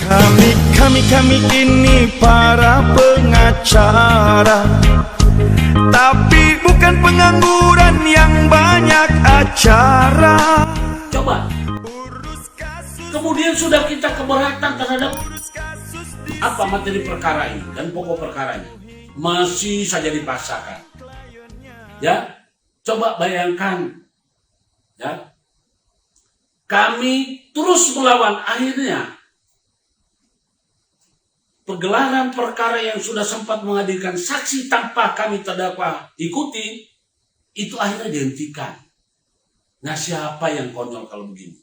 Kami ini para pengacara, tapi bukan pengangguran yang banyak acara. Coba, kemudian sudah kita keberatan terhadap apa materi perkara ini dan pokok perkaranya, masih saja dipaksakan. Ya, coba bayangkan, ya, kami terus melawan, akhirnya pergelaran perkara yang sudah sempat menghadirkan saksi tanpa kami terdakwa ikuti, itu akhirnya dihentikan. Nah, siapa yang konyol kalau begini?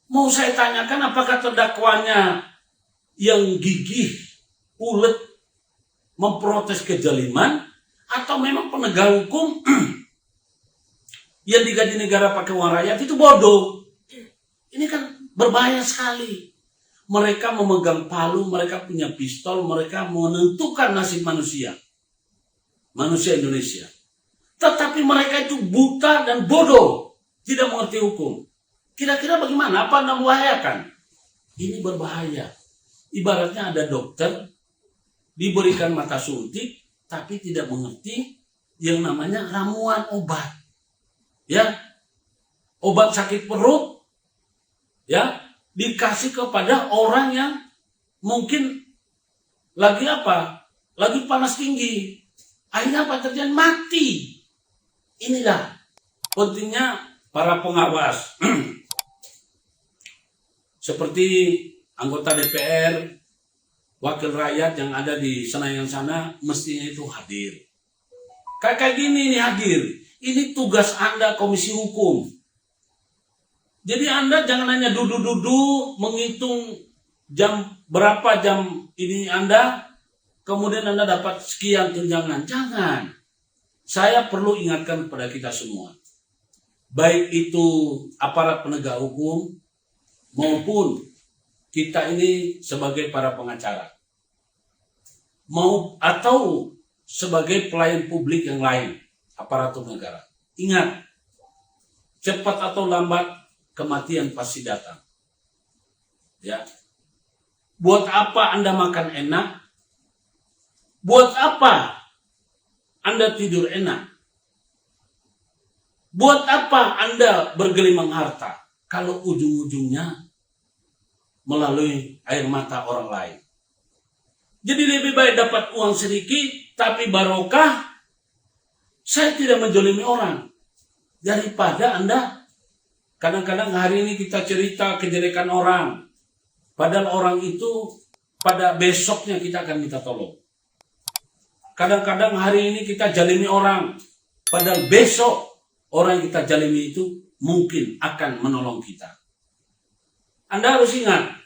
Mau saya tanyakan, apakah terdakwanya yang gigih, ulet, memprotes kezaliman, atau memang penegak hukum yang digaji negara pakai uang rakyat itu bodoh? Ini kan berbahaya sekali. Mereka memegang palu, mereka punya pistol, mereka menentukan nasib manusia Indonesia. Tetapi mereka itu buta dan bodoh, tidak mengerti hukum. Kira-kira bagaimana? Apa Anda membahayakan? Ini berbahaya. Ibaratnya ada dokter diberikan mata suntik, tapi tidak mengerti yang namanya ramuan obat. Ya, obat sakit perut, ya, dikasih kepada orang yang mungkin lagi apa? Lagi panas tinggi. Akhirnya apa terjadi? Mati. Inilah pentingnya para pengawas. Seperti anggota DPR, wakil rakyat yang ada di Senayan sana, mestinya itu hadir. Kayak gini nih hadir. Ini tugas Anda Komisi Hukum. Jadi Anda jangan hanya duduk-duduk menghitung berapa jam ini Anda, kemudian Anda dapat sekian tunjangan. Jangan. Saya perlu ingatkan kepada kita semua. Baik itu aparat penegak hukum maupun kita ini sebagai para pengacara. Atau sebagai pelayan publik yang lain, aparatur negara. Ingat, cepat atau lambat kematian pasti datang. Ya. Buat apa Anda makan enak? Buat apa Anda tidur enak? Buat apa Anda bergelimang harta kalau ujung-ujungnya melalui air mata orang lain? Jadi lebih baik dapat uang sedikit tapi barokah, saya tidak menjolimi orang, daripada Anda kadang-kadang hari ini kita cerita kejelekan orang, padahal orang itu pada besoknya kita akan minta tolong. Kadang-kadang hari ini kita jalimi orang, padahal besok orang yang kita jalimi itu mungkin akan menolong kita. Anda harus ingat,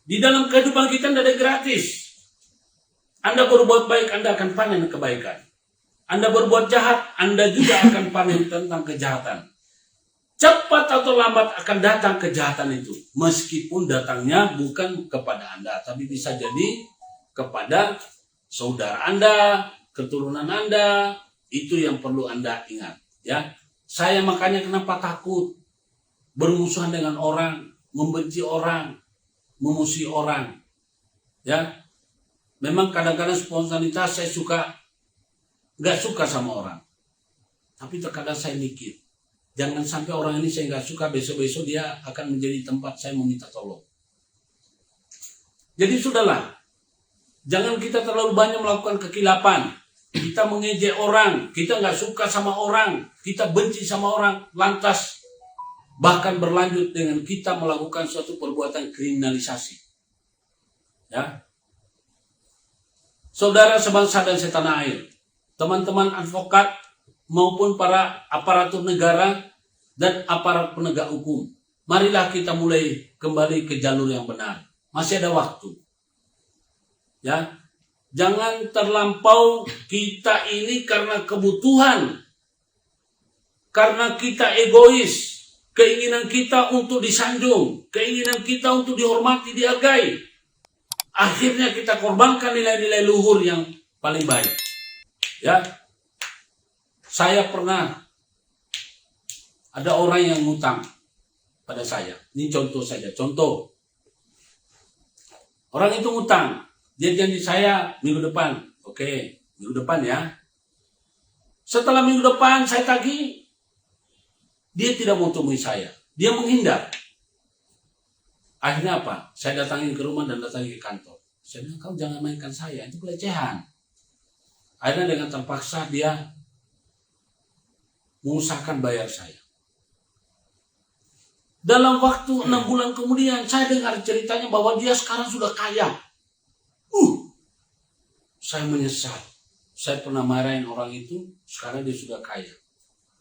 di dalam kehidupan kita tidak ada gratis. Anda berbuat baik, Anda akan panen kebaikan. Anda berbuat jahat, Anda juga akan panen tentang kejahatan. Cepat atau lambat akan datang kejahatan itu. Meskipun datangnya bukan kepada Anda, tapi bisa jadi kepada saudara Anda, keturunan Anda. Itu yang perlu Anda ingat. Ya, saya makanya kenapa takut bermusuhan dengan orang, membenci orang, memusuhi orang. Ya, memang kadang-kadang spontanitas saya nggak suka sama orang. Tapi terkadang saya mikir, jangan sampai orang ini saya nggak suka, besok-besok dia akan menjadi tempat saya meminta tolong. Jadi sudahlah, jangan kita terlalu banyak melakukan kekilapan. Kita mengejek orang, kita nggak suka sama orang, kita benci sama orang, lantas bahkan berlanjut dengan kita melakukan suatu perbuatan kriminalisasi. Ya, saudara sebangsa dan setanah air, teman-teman advokat, maupun para aparatur negara dan aparat penegak hukum, marilah kita mulai kembali ke jalur yang benar. Masih ada waktu. Ya, jangan terlampau kita ini karena kebutuhan, karena kita egois, keinginan kita untuk disanjung, keinginan kita untuk dihormati, dihargai. Akhirnya kita korbankan nilai-nilai luhur yang paling baik. Ya, saya pernah ada orang yang ngutang pada saya. Ini contoh saja, contoh. Orang itu ngutang, dia janji saya minggu depan. Oke, minggu depan ya. Setelah minggu depan saya tagih, dia tidak mau temui saya. Dia menghindar. Akhirnya apa? Saya datangin ke rumah dan datangi ke kantor. Saya bilang, kau jangan mainkan saya, itu pelecehan. Akhirnya dengan terpaksa dia mengusahakan bayar saya. Dalam waktu 6 bulan kemudian, saya dengar ceritanya bahwa dia sekarang sudah kaya. Saya menyesal. Saya pernah marahin orang itu, sekarang dia sudah kaya.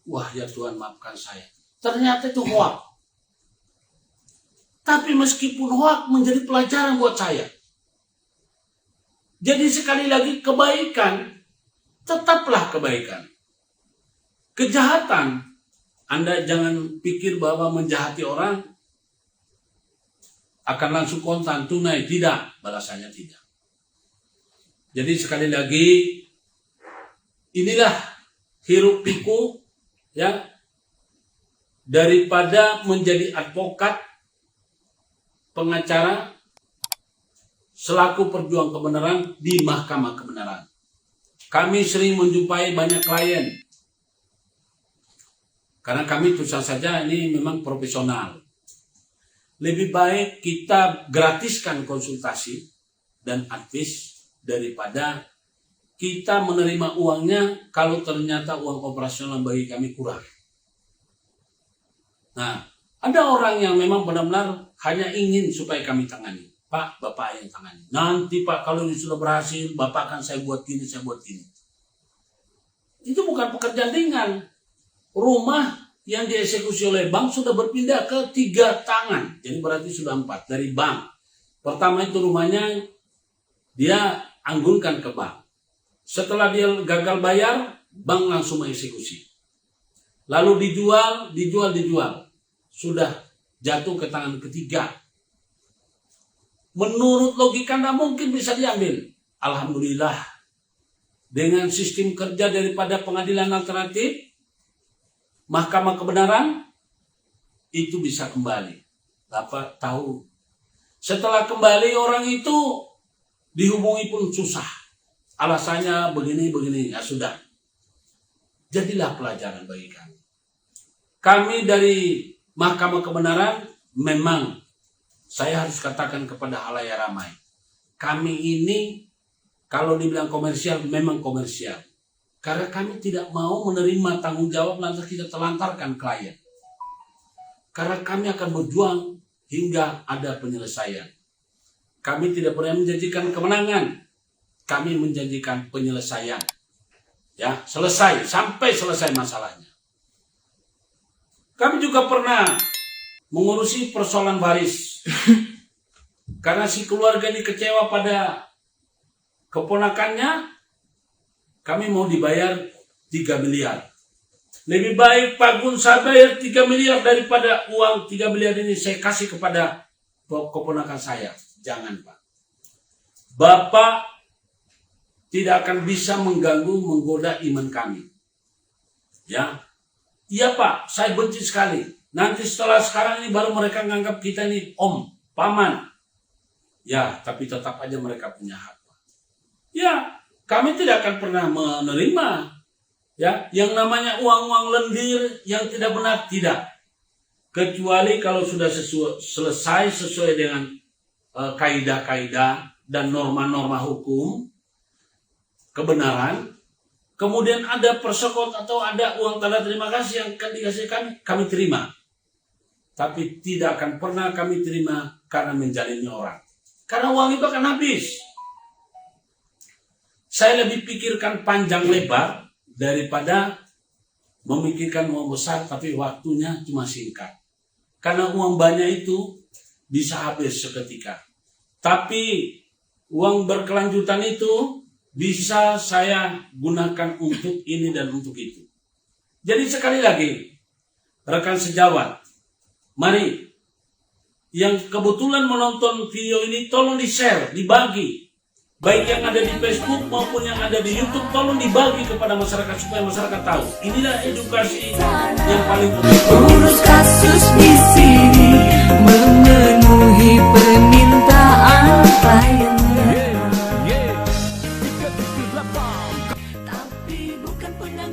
Wah ya Tuhan, maafkan saya. Ternyata itu hoak. Tapi meskipun hoak menjadi pelajaran buat saya. Jadi sekali lagi, kebaikan tetaplah kebaikan. Kejahatan, Anda jangan pikir bahwa menjahati orang akan langsung kontan, tunai. Tidak, balasannya tidak. Jadi sekali lagi, inilah hiruk pikuk ya, daripada menjadi advokat, pengacara, selaku perjuang kebenaran di mahkamah kebenaran. Kami sering menjumpai banyak klien. Karena kami terus saja ini memang profesional. Lebih baik kita gratiskan konsultasi dan advis daripada kita menerima uangnya kalau ternyata uang operasional bagi kami kurang. Nah, ada orang yang memang benar-benar hanya ingin supaya kami tangani. Pak, Bapak yang tangani. Nanti Pak, kalau ini sudah berhasil, Bapak akan saya buat gini, saya buat gini. Itu bukan pekerjaan ringan. Rumah yang dieksekusi oleh bank sudah berpindah ke 3 tangan. Jadi berarti sudah 4 dari bank. Pertama itu rumahnya dia anggunkan ke bank. Setelah dia gagal bayar, bank langsung mengeksekusi. Lalu dijual. Sudah jatuh ke tangan ketiga. Menurut logika tidak mungkin bisa diambil. Alhamdulillah. Dengan sistem kerja daripada pengadilan alternatif, mahkamah kebenaran, itu bisa kembali. Bapak tahu. Setelah kembali orang itu dihubungi pun susah. Alasannya begini, ya sudah. Jadilah pelajaran bagi kami. Kami dari mahkamah kebenaran memang, saya harus katakan kepada halayak ramai, kami ini kalau dibilang komersial, memang komersial. Karena kami tidak mau menerima tanggung jawab lantas kita telantarkan klien. Karena kami akan berjuang hingga ada penyelesaian. Kami tidak pernah menjanjikan kemenangan. Kami menjanjikan penyelesaian. Ya, selesai, sampai selesai masalahnya. Kami juga pernah mengurusi persoalan waris. Karena si keluarga ini kecewa pada keponakannya, kami mau dibayar 3 miliar. Lebih baik Pak Gun saya bayar 3 miliar daripada uang 3 miliar ini saya kasih kepada keponakan saya. Jangan Pak. Bapak tidak akan bisa mengganggu, menggoda iman kami. Ya, iya Pak, saya benci sekali. Nanti setelah sekarang ini baru mereka menganggap kita ini om, paman. Ya, tapi tetap aja mereka punya hak. Ya, kami tidak akan pernah menerima ya yang namanya uang-uang lendir yang tidak benar, tidak. Kecuali kalau sudah selesai sesuai dengan kaidah-kaidah dan norma-norma hukum kebenaran, kemudian ada persekot atau ada uang tanda terima kasih yang akan dikasih kami terima. Tapi tidak akan pernah kami terima karena menjalinnya orang. Karena uang itu akan habis. Saya lebih pikirkan panjang lebar daripada memikirkan uang besar tapi waktunya cuma singkat. Karena uang banyak itu bisa habis seketika. Tapi uang berkelanjutan itu bisa saya gunakan untuk ini dan untuk itu. Jadi sekali lagi, rekan sejawat, mari yang kebetulan menonton video ini tolong di-share, dibagi. Baik yang ada di Facebook maupun yang ada di YouTube, tolong dibagi kepada masyarakat supaya masyarakat tahu. Inilah edukasi yang paling penting. Urus kasus di sini memenuhi permintaan. tapi bukan pengangguran.